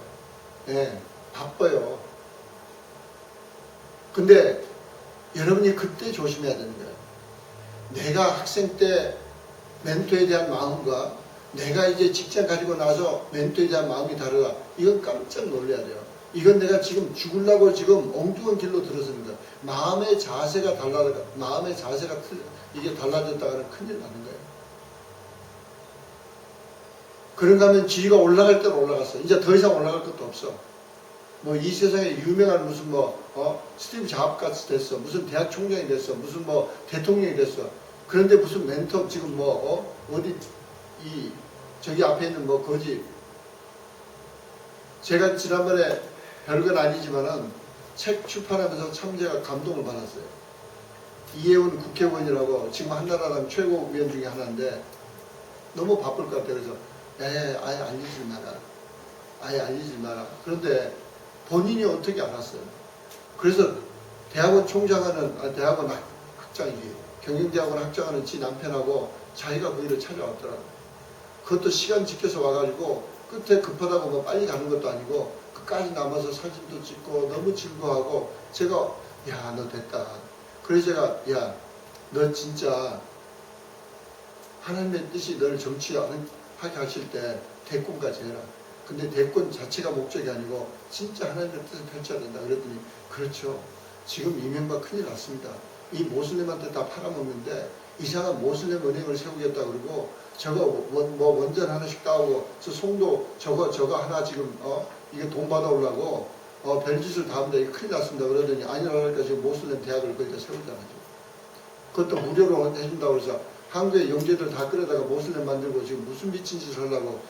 Speaker 1: 네, 바빠요. 근데 여러분이 그때 조심해야 되는 거예요. 내가 학생 때 멘토에 대한 마음과 내가 이제 직장 가지고 나서 멘토에 대한 마음이 다르다. 이건 깜짝 놀라야 돼요. 이건 내가 지금 죽으려고 지금 엉뚱한 길로 들어서는 거예요. 마음의 자세가 이게 달라졌다가는 큰일 나는 거예요. 그런가 하면 지위가 올라갈 때로 올라갔어. 이제 더 이상 올라갈 것도 없어. 뭐 이 세상에 유명한 무슨 스티브 잡같이 됐어. 무슨 대학 총장이 됐어. 무슨 대통령이 됐어. 그런데 무슨 멘토 지금 어디 저기 앞에 있는 거지. 제가 지난번에 별건 아니지만은 책 출판하면서 참 제가 감동을 받았어요. 이혜훈 국회의원이라고 지금 한나라당 최고위원 중에 하나인데 너무 바쁠 것 같아요. 그래서 아예 알리지 마라. 그런데 본인이 어떻게 알았어요? 그래서 대학원 총장하는 대학원 학장이지. 경영대학원 학장하는 지 남편하고 자기가 그 일을 찾아왔더라고요. 그것도 시간 지켜서 와가지고 끝에 급하다고 빨리 가는 것도 아니고 끝까지 남아서 사진도 찍고 너무 즐거워하고 제가 야, 너 됐다. 그래서 제가 야, 너 진짜 하나님의 뜻이 너를 정치하게 하실 때 대권까지 해라. 근데 대권 자체가 목적이 아니고 진짜 하나님의 뜻을 펼쳐야 된다. 그랬더니 그렇죠. 지금 이명박 큰일 났습니다. 이 모슬렘한테 다 팔아먹는데 이상한 모슬렘 은행을 세우겠다 그러고 저거 원전 하나씩 따오고 저 송도 저거 하나 지금 이게 돈 받아오려고 별짓을 다 합니다. 이게 큰일 났습니다. 그러더니 아니라니까 지금 모슬렘 대학을 거기다 세우잖아요. 그것도 무료로 해준다고 해서 한국의 영재들 다 끌어다가 모슬렘 만들고 지금 무슨 미친 짓을 하려고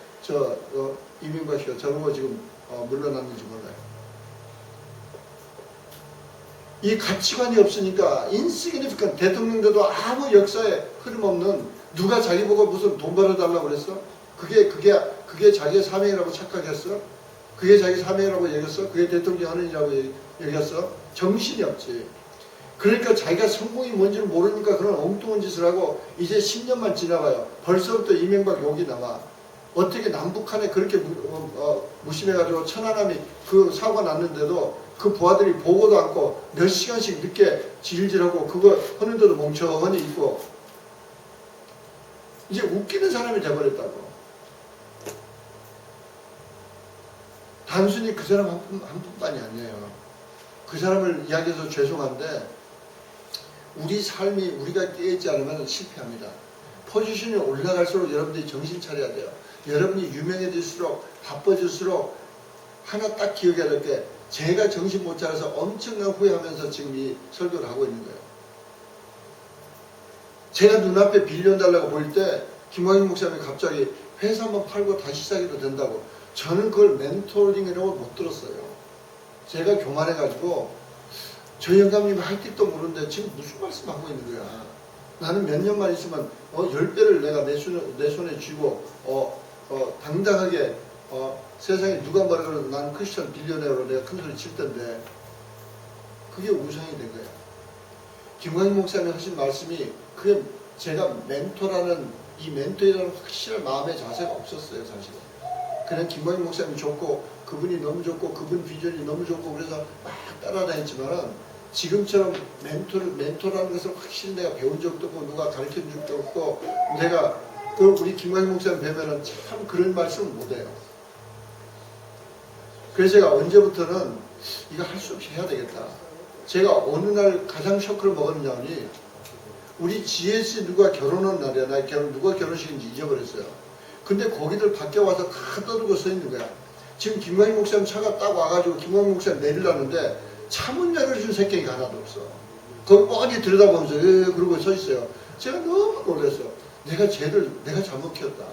Speaker 1: 이명박 씨가 저러고 지금 물러났는지 몰라요. 이 가치관이 없으니까 insignificant 대통령들도 아무 역사에 흐름 없는 누가 자기 보고 무슨 돈 벌어달라고 그랬어? 그게 자기의 사명이라고 착각했어? 그게 자기 사명이라고 여겼어? 그게 대통령 하는 일이라고 여겼어? 정신이 없지. 그러니까 자기가 성공이 뭔지를 모르니까 그런 엉뚱한 짓을 하고 이제 10년만 지나가요. 벌써부터 이명박 욕이 나와. 어떻게 남북한에 그렇게 무심해가지고 천안함이 그 사고가 났는데도 그 부하들이 보고도 않고 몇 시간씩 늦게 질질하고 그거 하는데도 멍청하니 있고 이제 웃기는 사람이 돼버렸다고. 단순히 그 사람 한 분만이 아니에요. 그 사람을 이야기해서 죄송한데 우리 삶이 우리가 깨지 않으면 실패합니다. 포지션이 올라갈수록 여러분들이 정신 차려야 돼요. 여러분이 유명해질수록 바빠질수록 하나 딱 기억해야 될 게 제가 정신 못 차려서 엄청난 후회하면서 지금 이 설교를 하고 있는 거예요. 제가 눈앞에 빌리언 달라고 보일 때 김광인 목사님이 갑자기 회사 한번 팔고 다시 시작해도 된다고. 저는 그걸 멘토링이라고 못 들었어요. 제가 교만해가지고 저 영감님 할 뜻도 모르는데 지금 무슨 말씀하고 있는 거야. 나는 몇 년만 있으면 10배를 내가 내 손에 쥐고 당당하게 세상에 누가 뭐라 그래도 나는 크리스천 빌리언웨어로 내가 큰소리 칠 텐데 그게 우상이 된 거야. 김광인 목사님 하신 말씀이 그게 제가 멘토라는 이 멘토이라는 확실한 마음의 자세가 없었어요. 사실은. 그냥 김광인 목사님이 좋고 그분이 너무 좋고 그분 비전이 너무 좋고 그래서 막 따라다녔지만은 지금처럼 멘토라는 것을 확실히 내가 배운 적도 없고 누가 가르쳐준 적도 없고 내가 우리 김광인 목사님 뵈면은 참 그런 말씀을 못해요. 그래서 제가 언제부터는 이거 할 수 없이 해야 되겠다. 제가 어느 날 가장 쇼크를 먹었냐니 우리 GS 누가 결혼한 날이야. 나 누가 결혼식인지 잊어버렸어요. 근데 거기들 밖에 와서 다 떠들고 서 있는 거야. 지금 김광인 목사님 차가 딱 와가지고 김광인 목사님 내리라는데 차문 열어준 새끼가 하나도 없어. 거기 뻔히 들여다보면서 그러고 서 있어요. 제가 너무 놀랐어요. 내가 잘못 키웠다.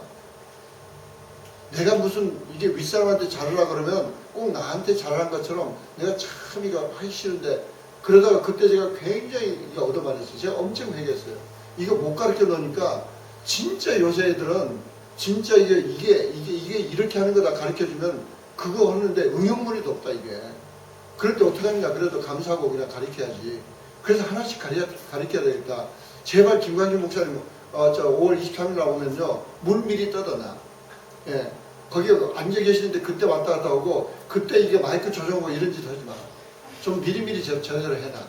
Speaker 1: 내가 무슨 이게 윗사람한테 잘하라 그러면 꼭 나한테 잘하는 것처럼 내가 참 이거 하기 싫은데 그러다가 그때 제가 굉장히 얻어맞았어요. 제가 엄청 회개했어요. 이거 못 가르쳐 놓으니까 진짜 요새 애들은 진짜 이게 이렇게 하는 거다 가르쳐 주면 그거 하는데 응용물이 없다 이게. 그럴 때 어떻게 하느냐. 그래도 감사하고 그냥 가르쳐야지. 그래서 하나씩 가르쳐야 되겠다. 제발 김광진 목사님 5월 23일 나오면요 물 미리 떠다나. 예. 거기 앉아 계시는데 그때 왔다 갔다 오고 그때 이게 마이크 조정하고 이런 짓 하지 마. 좀 미리미리 전화를 해놔.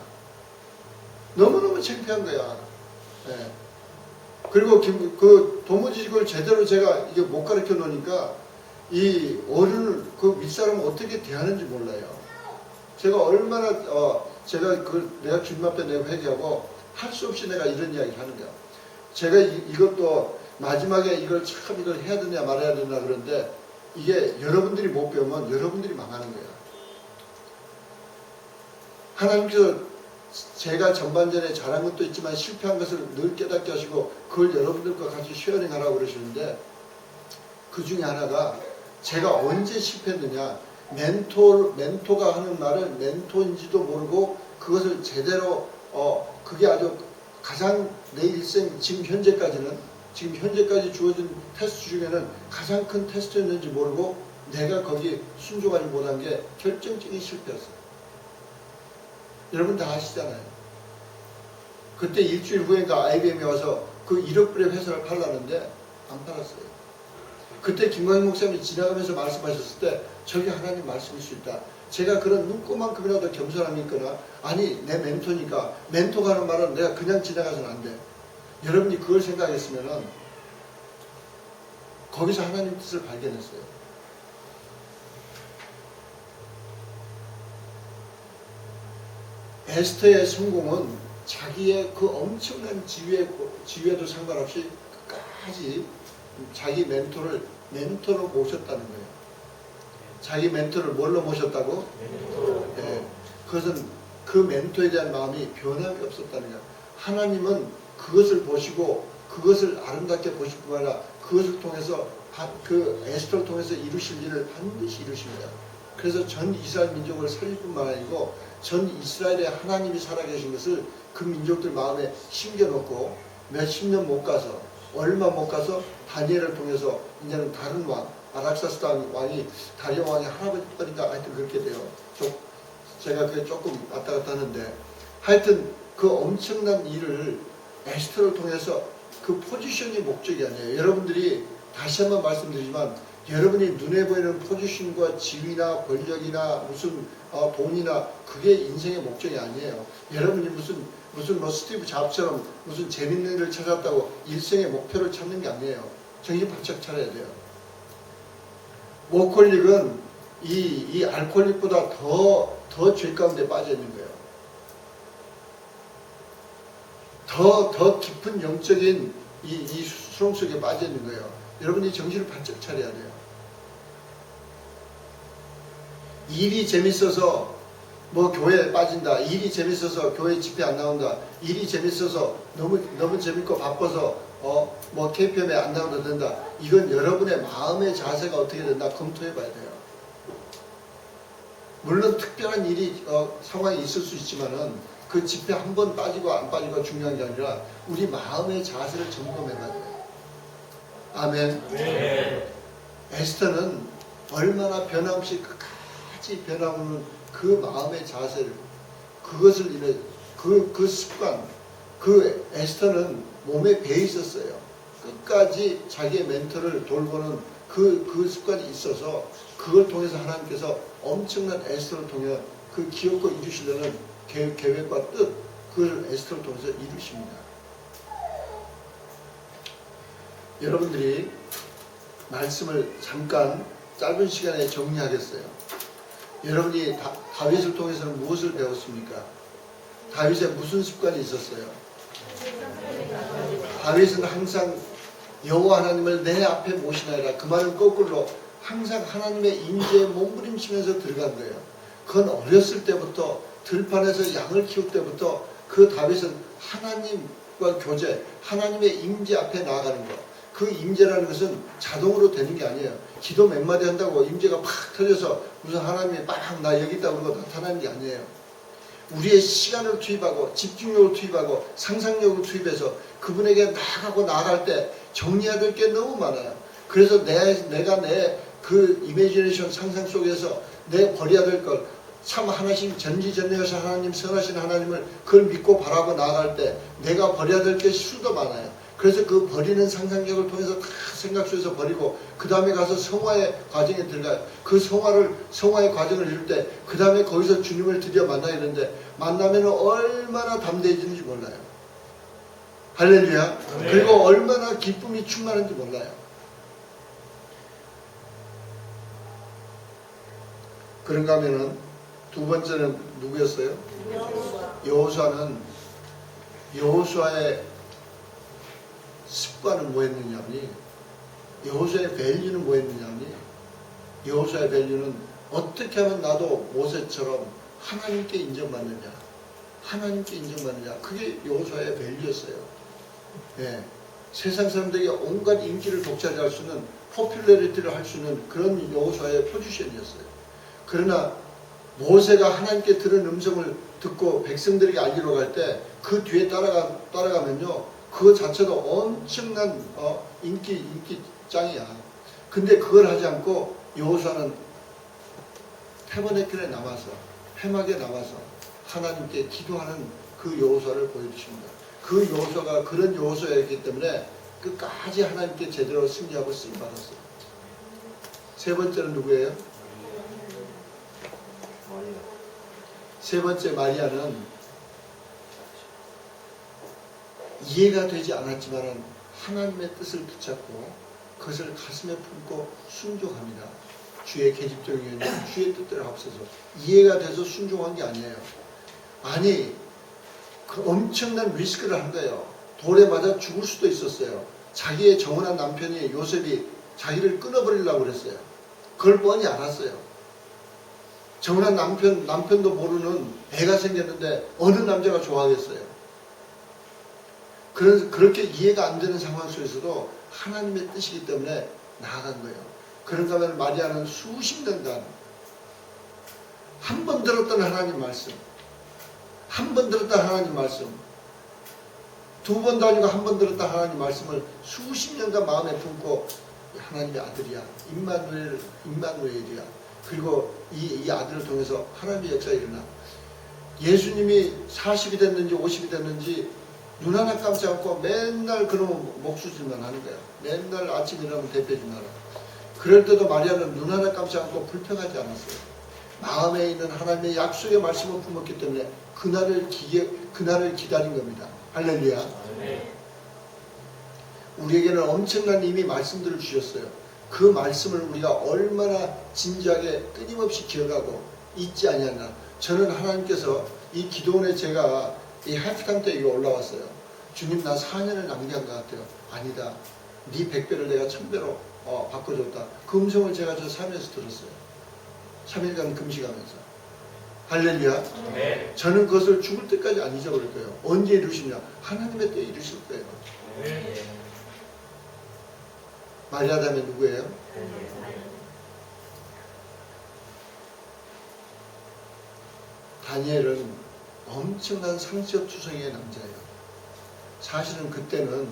Speaker 1: 너무너무 창피한 거야. 예. 그리고 그 도무지 그걸 제대로 제가 이게 못 가르쳐 놓으니까 이 어른을 그 윗사람을 어떻게 대하는지 몰라요. 제가 얼마나 제가 내가 주님 앞에 내가 회개하고 할 수 없이 내가 이런 이야기를 하는 거야. 제가 이것도 마지막에 이걸 해야 되냐 말아야 되냐 그런데 이게 여러분들이 못 배우면 여러분들이 망하는 거야. 하나님께서 제가 전반전에 잘한 것도 있지만 실패한 것을 늘 깨닫게 하시고 그걸 여러분들과 같이 쉐어링하라고 그러시는데 그 중에 하나가 제가 언제 실패했느냐. 멘토가 하는 말을 멘토인지도 모르고 그것을 제대로 그게 아주 가장 내 일생 지금 현재까지 주어진 테스트 중에는 가장 큰 테스트였는지 모르고 내가 거기 순종하지 못한 게 결정적인 실패였어요. 여러분 다 아시잖아요. 그때 일주일 후인가 IBM에 와서 그 1억 불의 회사를 팔랐는데 안 팔았어요. 그때 김광인 목사님이 지나가면서 말씀하셨을 때 저게 하나님 말씀일 수 있다. 제가 그런 눈꼬만큼이라도 겸손함이 있거나 아니 내 멘토니까 멘토가 하는 말은 내가 그냥 지나가서는 안 돼. 여러분이 그걸 생각했으면 거기서 하나님 뜻을 발견했어요. 에스더의 성공은 자기의 그 엄청난 지위에도 상관없이 끝까지 자기 멘토로 모셨다는 거예요. 자기 멘토를 뭘로 모셨다고? 네. 그것은 그 멘토에 대한 마음이 변함이 없었다는 거예요. 하나님은 그것을 보시고 그것을 아름답게 보실 뿐 아니라 그것을 통해서 그 에스더를 통해서 이루실 일을 반드시 이루십니다. 그래서 전 이스라엘 민족을 살릴 뿐만 아니고 전 이스라엘에 하나님이 살아계신 것을 그 민족들 마음에 심겨놓고 몇십 년 못 가서 얼마 못 가서 다니엘을 통해서 이제는 다른 왕 아락사스다 왕이 다리오 왕이 할아버지니까 하여튼 그렇게 돼요. 제가 그게 조금 왔다 갔다 하는데 하여튼 그 엄청난 일을 에스더를 통해서 그 포지션이 목적이 아니에요. 여러분들이 다시 한번 말씀드리지만 여러분이 눈에 보이는 포지션과 지위나 권력이나 무슨 돈이나 그게 인생의 목적이 아니에요. 여러분이 무슨 뭐 스티브 잡스처럼 무슨 재밌는 일을 찾았다고 일생의 목표를 찾는 게 아니에요. 정신 바짝 차려야 돼요. 워커홀릭은 이 알코올릭보다 더 죄 가운데 빠져 있는 거예요. 더 깊은 영적인 이 수렁 속에 빠져 있는 거예요. 여러분이 정신을 바짝 차려야 돼요. 일이 재밌어서 뭐 교회에 빠진다. 일이 재밌어서 교회 집회 안 나온다. 일이 재밌어서 너무 재밌고 바빠서 뭐 KPM에 안 나와도 된다. 이건 여러분의 마음의 자세가 어떻게 된다 검토해 봐야 돼요. 물론 특별한 일이 상황이 있을 수 있지만은 그 집회 한 번 빠지고 안 빠지고가 중요한 게 아니라 우리 마음의 자세를 점검해 봐야 돼요. 아멘.
Speaker 3: 네.
Speaker 1: 에스더는 얼마나 변함없이 끝까지 변함없는 그 마음의 자세를 그것을 인해 그 습관 그 에스더는 몸에 배 있었어요. 끝까지 자기의 멘토를 돌보는 그 습관이 있어서 그걸 통해서 하나님께서 엄청난 에스더를 통해 그 기업과 이루시려는 계획과 뜻 그걸 에스더를 통해서 이루십니다. 여러분들이 말씀을 잠깐 짧은 시간에 정리하겠어요. 여러분이 다윗을 통해서는 무엇을 배웠습니까? 다윗에 무슨 습관이 있었어요? 다윗은 항상 여호와 하나님을 내 앞에 모시나이다. 그 말은 거꾸로 항상 하나님의 임재에 몸부림치면서 들어간 거예요. 그건 어렸을 때부터 들판에서 양을 키울 때부터 그 다윗은 하나님과 교제, 하나님의 임재 앞에 나아가는 거. 그 임재라는 것은 자동으로 되는 게 아니에요. 기도 몇 마디 한다고 임재가 팍 터져서 무슨 하나님이 빡 나 여기 있다고 그러고 나타나는 게 아니에요. 우리의 시간을 투입하고 집중력을 투입하고 상상력을 투입해서 그분에게 나아가고 나아갈 때 정리해야 될 게 너무 많아요. 그래서 내가 내 그 이미지네이션 상상 속에서 내 버려야 될 걸 참 하나님 전지전능하신 하나님 선하신 하나님을 그걸 믿고 바라고 나아갈 때 내가 버려야 될 게 수도 많아요. 그래서 그 버리는 상상력을 통해서 다 생각 속에서 버리고 그 다음에 가서 성화의 과정에 들어가요. 그 성화의 과정을 이룰 때 그 다음에 거기서 주님을 드디어 만나야 되는데 만나면 얼마나 담대해지는지 몰라요. 할렐루야.
Speaker 3: 네.
Speaker 1: 그리고 얼마나 기쁨이 충만한지 몰라요. 그런가 하면은 두 번째는 누구였어요? 여호수아의 습관은 뭐였느냐니 여호수아의 밸류는 뭐였느냐니 여호수아의 밸류는 어떻게 하면 나도 모세처럼 하나님께 인정받느냐 그게 여호수아의 밸류였어요. 예. 세상 사람들에게 온갖 인기를 독차지할 수 있는 포퓰러리티를 할 수 있는 그런 여호수아의 포지션이었어요. 그러나 모세가 하나님께 들은 음성을 듣고 백성들에게 알리러 갈 때 그 뒤에 따라가면요 그거 자체도 엄청난 인기 짱이야. 근데 그걸 하지 않고 여호수아는 태버네클에 남아서 회막에 남아서 하나님께 기도하는 그 여호수아를 보여주십니다. 그 여호수아가 그런 여호수아였기 때문에 끝까지 하나님께 제대로 승리하고 쓰임받았어요. 세 번째는 누구예요? 세 번째 마리아는 이해가 되지 않았지만 하나님의 뜻을 붙잡고 그것을 가슴에 품고 순종합니다. 주의 계집종이니 주의 뜻대로 합소서. 이해가 돼서 순종한 게 아니에요. 아니 그 엄청난 리스크를 한 거예요. 돌에 맞아 죽을 수도 있었어요. 자기의 정혼한 남편이 요셉이 자기를 끊어버리려고 그랬어요. 그걸 뻔히 알았어요. 정혼한 남편도 모르는 애가 생겼는데 어느 남자가 좋아하겠어요. 그렇게 이해가 안 되는 상황 속에서도 하나님의 뜻이기 때문에 나아간 거예요. 그런가 하면 마리아는 수십 년간 한 번 들었던 하나님 말씀, 한 번 들었던 하나님 말씀, 두 번도 아니고 한 번 들었던 하나님 말씀을 수십 년간 마음에 품고 하나님의 아들이야, 임마누엘이야. 그리고 이 아들을 통해서 하나님의 역사가 일어나. 예수님이 40이 됐는지 50이 됐는지 눈 하나 깜짝 않고 맨날 그놈 목수질만 하는 거야. 맨날 아침 일어나면 대표짓만 하라. 그럴 때도 마리아는 눈 하나 깜짝 않고 불평하지 않았어요. 마음에 있는 하나님의 약속의 말씀을 품었기 때문에 그날을 기다린 겁니다. 할렐루야. 우리에게는 엄청난 이미 말씀들을 주셨어요. 그 말씀을 우리가 얼마나 진지하게 끊임없이 기억하고 잊지 아니하나. 저는 하나님께서 이 기도원에 제가 이 할프타임 때 이거 올라왔어요. 주님, 나 4년을 낭비한 것 같아요. 아니다. 네 100배를 내가 1000배로 바꿔줬다. 그 음성을 제가 저 삶에서 들었어요. 3일간 금식하면서. 할렐루야.
Speaker 3: 네.
Speaker 1: 저는 그것을 죽을 때까지 안 잊어버릴 거예요. 언제 이루시냐? 하나님의 때에 이루실 거예요.
Speaker 3: 네.
Speaker 1: 마리아 다음에 누구예요? 다니엘은 엄청난 상시업 투성이의 남자예요. 사실은 그때는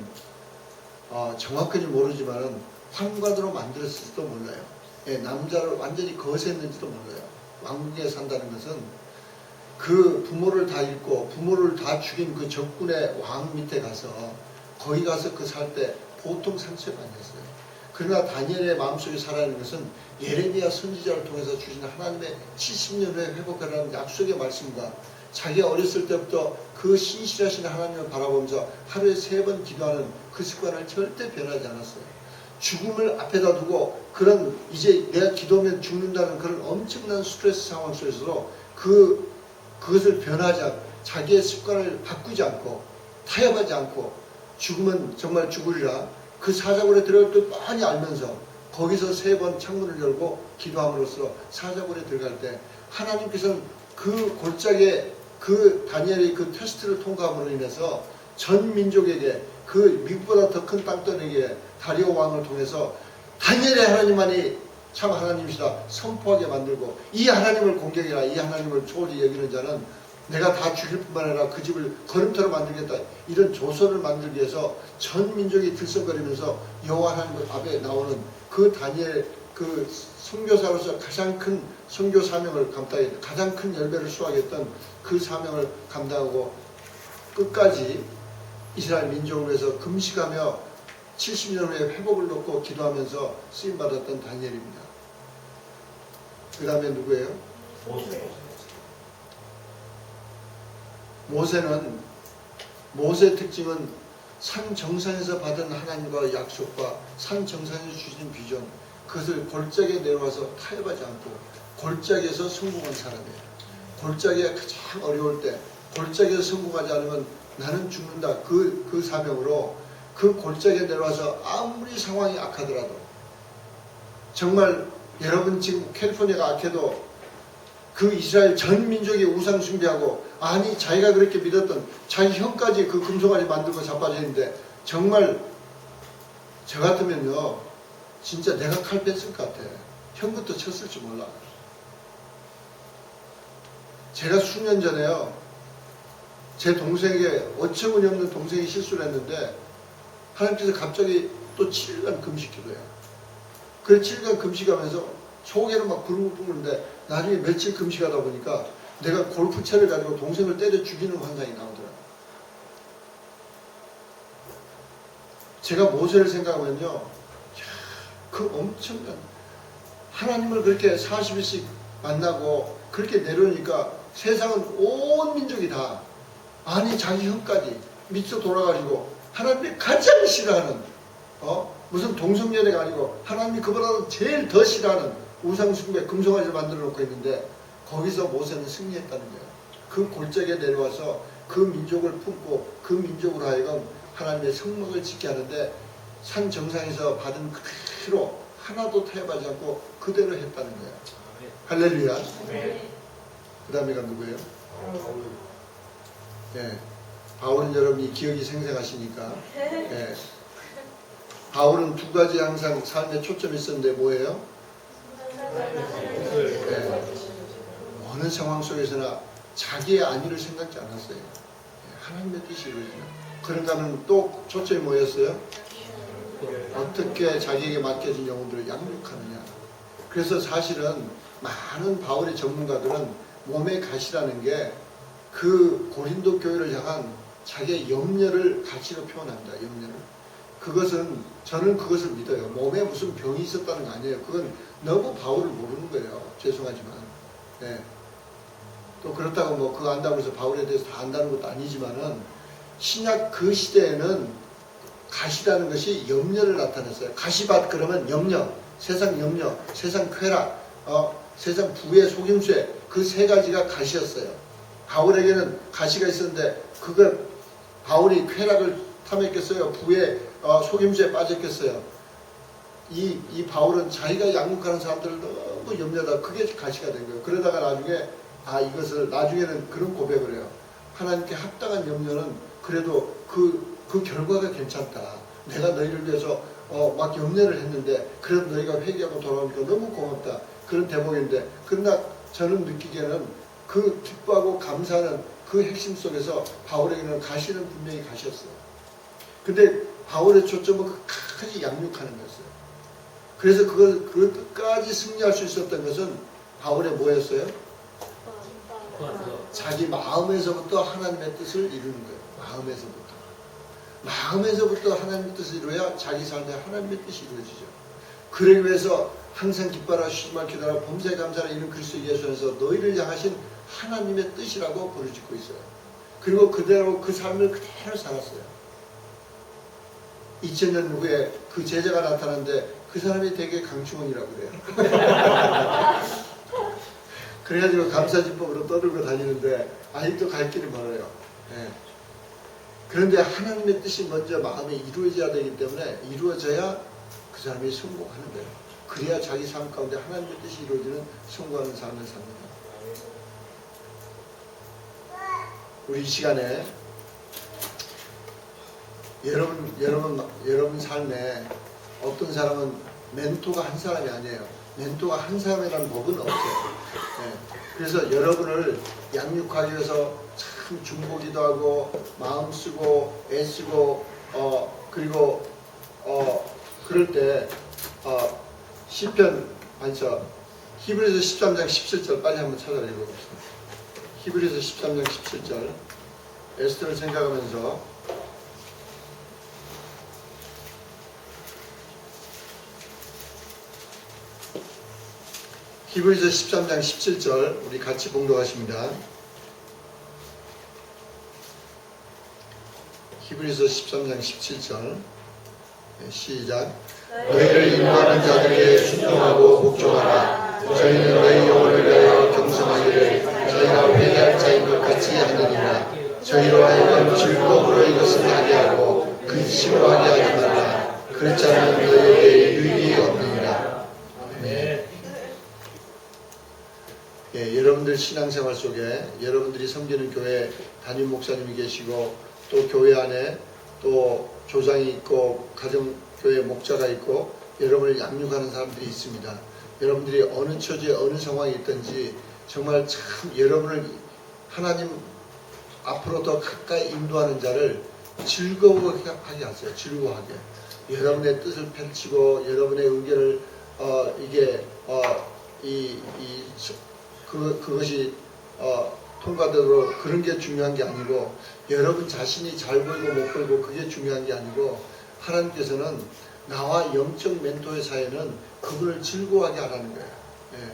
Speaker 1: 정확하게 모르지만은 환관으로 만들었을지도 몰라요. 예, 남자를 완전히 거세했는지도 몰라요. 왕국에 산다는 것은 그 부모를 다 잃고 부모를 다 죽인 그 적군의 왕 밑에 가서 거기 가서 그 살 때 보통 상처가 아니었어요. 그러나 다니엘의 마음속에 살아있는 것은 예레미야 선지자를 통해서 주신 하나님의 70년 후에 회복하라는 약속의 말씀과 자기 어렸을 때부터 그 신실하신 하나님을 바라보면서 하루에 3번 기도하는 그 습관을 절대 변하지 않았어요. 죽음을 앞에다 두고 그런 이제 내가 기도하면 죽는다는 그런 엄청난 스트레스 상황 속에서도 그것을 변하지 않고 자기의 습관을 바꾸지 않고 타협하지 않고 죽으면 정말 죽으리라 그 사자굴에 들어갈 때 뻔히 알면서 거기서 3번 창문을 열고 기도함으로써 사자굴에 들어갈 때 하나님께서는 그 골짜기에 그 다니엘의 그 테스트를 통과함으로 인해서 전 민족에게 그 미국보다 더 큰 땅덩이에게 다리오 왕을 통해서 다니엘의 하나님만이 참 하나님이시다 선포하게 만들고 이 하나님을 공경해라 이 하나님을 소홀히 여기는 자는 내가 다 죽일 뿐만 아니라 그 집을 걸음터로 만들겠다 이런 조서를 만들기 위해서 전 민족이 들썩거리면서 여호와 하나님 앞에 나오는 그 다니엘 그 선교사로서 가장 큰 선교 사명을 감당했던 가장 큰 열매를 수확했던 그 사명을 감당하고 끝까지 이스라엘 민족을 위해서 금식하며 70년 후에 회복을 놓고 기도하면서 쓰임받았던 다니엘입니다. 그 다음에 누구예요? 모세의 특징은 산 정상에서 받은 하나님과의 약속과 산 정상에서 주신 비전 그것을 골짜기에 내려와서 타협하지 않고 골짜기에서 성공한 사람이에요. 골짜기가 가장 어려울 때 골짜기에서 성공하지 않으면 나는 죽는다 그 사명으로 그 골짜기에 내려와서 아무리 상황이 악하더라도 정말 여러분 지금 캘리포니아가 악해도 그 이스라엘 전 민족이 우상 숭배하고 아니 자기가 그렇게 믿었던 자기 형까지 그 금송아지 만들고 자빠져 있는데 정말 저 같으면요 진짜 내가 칼 뺐을 것 같아. 형부터 쳤을지 몰라. 제가 수년 전에요 제 동생에게 어처구니 없는 동생이 실수를 했는데 하나님께서 갑자기 또 7일간 금식기도해요. 그래 7일간 금식하면서 속에는 막 부르는데 나중에 며칠 금식하다 보니까 내가 골프채를 가지고 동생을 때려 죽이는 환상이 나오더라고요. 제가 모세를 생각하면요 그 엄청난 하나님을 그렇게 40일씩 만나고 그렇게 내려오니까 세상은 온 민족이 다 아니 자기 형까지 미쳐 돌아가지고 하나님이 가장 싫어하는 무슨 동성연애가 아니고 하나님이 그보다 제일 더 싫어하는 우상숭배 금송아지를 만들어 놓고 있는데 거기서 모세는 승리했다는 거예요. 그 골짜기에 내려와서 그 민족을 품고 그 민족으로 하여금 하나님의 성막을 짓게 하는데 산 정상에서 받은 그대로 하나도 타협하지 않고 그대로 했다는 거예요. 할렐루야. 그 다음에가 누구예요? 네. 바울은 여러분이 기억이 생생하시니까 네. 바울은 2가지 항상 삶에 초점이 있었는데 뭐예요? 네. 어느 상황 속에서나 자기의 안위를 생각지 않았어요. 하나님의 뜻이 이루어지나. 그런가 하면 또 초점이 뭐였어요? 어떻게 자기에게 맡겨진 영혼들을 양육하느냐. 그래서 사실은 많은 바울의 전문가들은 몸의 가시라는 게 그 고린도 교회를 향한 자기의 염려를 가치로 표현합니다. 염려를. 그것은 저는 그것을 믿어요. 몸에 무슨 병이 있었다는 거 아니에요. 그건 너무 바울을 모르는 거예요. 죄송하지만. 네. 또 그렇다고 뭐 그거 안다고 해서 바울에 대해서 다 안다는 것도 아니지만은 신약 그 시대에는 가시라는 것이 염려를 나타냈어요. 가시밭 그러면 염려, 세상 염려, 세상 쾌락, 세상 부의 속임수에 그 세 가지가 가시였어요. 바울에게는 가시가 있었는데 그걸 바울이 쾌락을 탐했겠어요? 부의 속임수에 빠졌겠어요? 이 바울은 자기가 양육하는 사람들을 너무 염려하다 그게 가시가 된 거예요. 그러다가 나중에 이것을 나중에는 그런 고백을 해요. 하나님께 합당한 염려는 그래도 그 결과가 괜찮다. 내가 너희를 위해서 막 염려를 했는데 그래도 너희가 회개하고 돌아오니까 너무 고맙다. 그런 대목인데 그러나 저는 느끼기에는 그 기뻐하고 감사하는 그 핵심 속에서 바울에게는 가시는 분명히 가시였어요. 근데 바울의 초점은 끝까지 양육하는 거였어요. 그래서 그 끝까지 승리할 수 있었던 것은 바울의 뭐였어요? 자기 마음에서부터 하나님의 뜻을 이루는 거예요. 마음에서부터 하나님의 뜻을 이루어야 자기 삶에 하나님의 뜻이 이루어지죠. 그러기 위해서 항상 기뻐하라 쉬지 말고 기도하라 범사에 감사하라 이는 그리스도 예수 안에서 너희를 향하신 하나님의 뜻이라고 부르짖고 있어요. 그리고 그대로 그 삶을 그대로 살았어요. 2000년 후에 그 제자가 나타났는데 그 사람이 되게 강충원이라고 그래요. 그래가지고 감사진법으로 떠들고 다니는데 아직도 갈 길이 멀어요. 네. 그런데 하나님의 뜻이 먼저 마음에 이루어져야 되기 때문에 이루어져야 그 사람이 성공하는 거예요. 그래야 자기 삶 가운데 하나님의 뜻이 이루어지는 성공하는 삶을 삽니다. 우리 이 시간에 여러분 삶에 어떤 사람은 멘토가 한 사람이 아니에요. 멘토가 한 사람이라는 법은 없어요. 네. 그래서 여러분을 양육하기 위해서 참 중보기도 하고 마음 쓰고 애쓰고 그리고 그럴 때 시편 히브리서 13장 17절 빨리 한번 찾아 읽어봅시다. 히브리서 13장 17절 에스더를 생각하면서 히브리서 13장 17절 우리 같이 봉독하십니다. 히브리서 13장 17절 시작. 너희를 인도하는 자들에게 순종하고 복종하라. 저희는 너희 영혼을 위하여 경성하기를 저희가 회개할 자인 것 같이 하느니라. 저희로 하여금 즐거움으로 이것을 하게 하고 근심으로 하게 하지 말라. 그렇지 않으면 너희에게 유익이 없느니라. 아멘. 예, 여러분들 신앙생활 속에 여러분들이 섬기는 교회 담임 목사님이 계시고 또 교회 안에 또 조장이 있고 가정교회 목자가 있고 여러분을 양육하는 사람들이 있습니다. 여러분들이 어느 처지에 어느 상황에 있든지 정말 참 여러분을 하나님 앞으로 더 가까이 인도하는 자를 즐거워하게 하세요. 즐거워하게. 여러분의 뜻을 펼치고 여러분의 의견을 그것이 통과되도록 그런 게 중요한 게 아니고 여러분 자신이 잘 보이고 못 보이고 그게 중요한 게 아니고 하나님께서는 나와 영적 멘토의 사이는 그분을 즐거워하게 하라는 거예요. 예.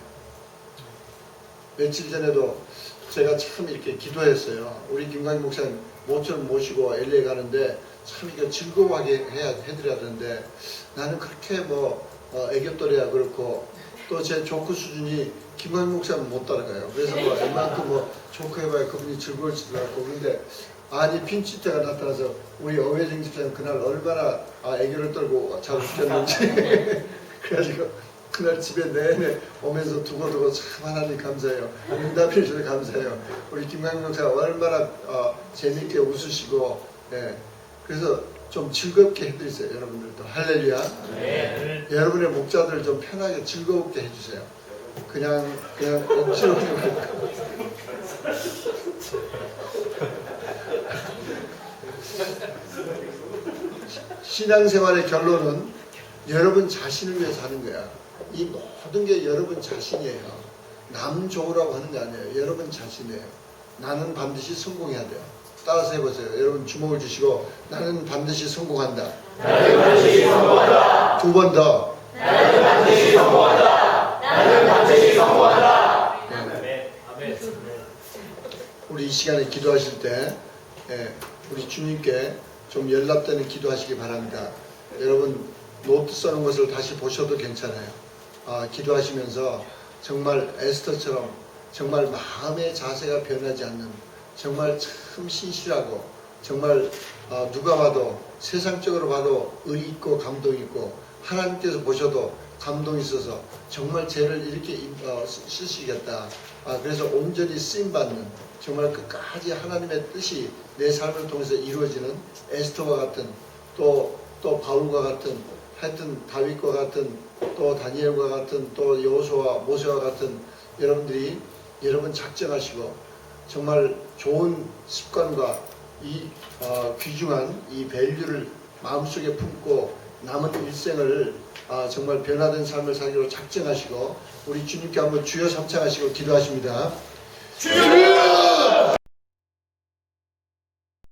Speaker 1: 며칠 전에도 제가 참 이렇게 기도했어요. 우리 김광희 목사님 모처럼 모시고 LA 가는데 참 이거 즐거워하게 해드려야 되는데 나는 그렇게 애교떨이야 그렇고 또 제 조크 수준이 김광희 목사는 못 따라가요. 그래서 웬만큼 조크 해봐야 그분이 즐거울지도 않고 그런데 핀치 때가 나타나서 우리 어웨징 집사님 그날 얼마나 애교를 떨고 잘 웃겼는지 그래가지고 그날 집에 내내 오면서 두고두고 참 하나님 감사해요. 응답해 주셔서 감사해요. 우리 김광희 목사가 얼마나 재밌게 웃으시고 그래서 좀 즐겁게 해드리세요. 여러분들도 할렐루야. 네. 여러분의 목자들 좀 편하게 즐겁게 해주세요. 그냥 억지로 신앙생활의 결론은 여러분 자신을 위해서 하는 거야. 이 모든 게 여러분 자신이에요. 남 좋으라고 하는 게 아니에요. 여러분 자신이에요. 나는 반드시 성공해야 돼요. 따라서 해보세요. 여러분 주먹을 주시고 나는 반드시 성공한다.
Speaker 2: 나는 반드시 성공한다.
Speaker 1: 두 번 더.
Speaker 2: 나는 반드시 성공한다. 나는 반드시 성공한다.
Speaker 3: 아멘.
Speaker 1: 우리 이 시간에 기도하실 때 우리 주님께 좀 연락되는 기도하시기 바랍니다. 여러분 노트 써는 것을 다시 보셔도 괜찮아요. 기도하시면서 정말 에스더처럼 정말 마음의 자세가 변하지 않는 정말 참 신실하고 정말 누가 봐도 세상적으로 봐도 의리 있고 감동 있고 하나님께서 보셔도 감동 있어서 정말 죄를 이렇게 쓰시겠다. 그래서 온전히 쓰임받는 정말 끝까지 하나님의 뜻이 내 삶을 통해서 이루어지는 에스더와 같은 또 바울과 같은 하여튼 다윗과 같은 또 다니엘과 같은 또 여호수아와 모세와 같은 여러분 작정하시고 정말 좋은 습관과 이 귀중한 이 밸류를 마음속에 품고 남은 일생을 정말 변화된 삶을 살기로 작정하시고 우리 주님께 한번 주여 삼창하시고 기도하십니다.
Speaker 2: 주여!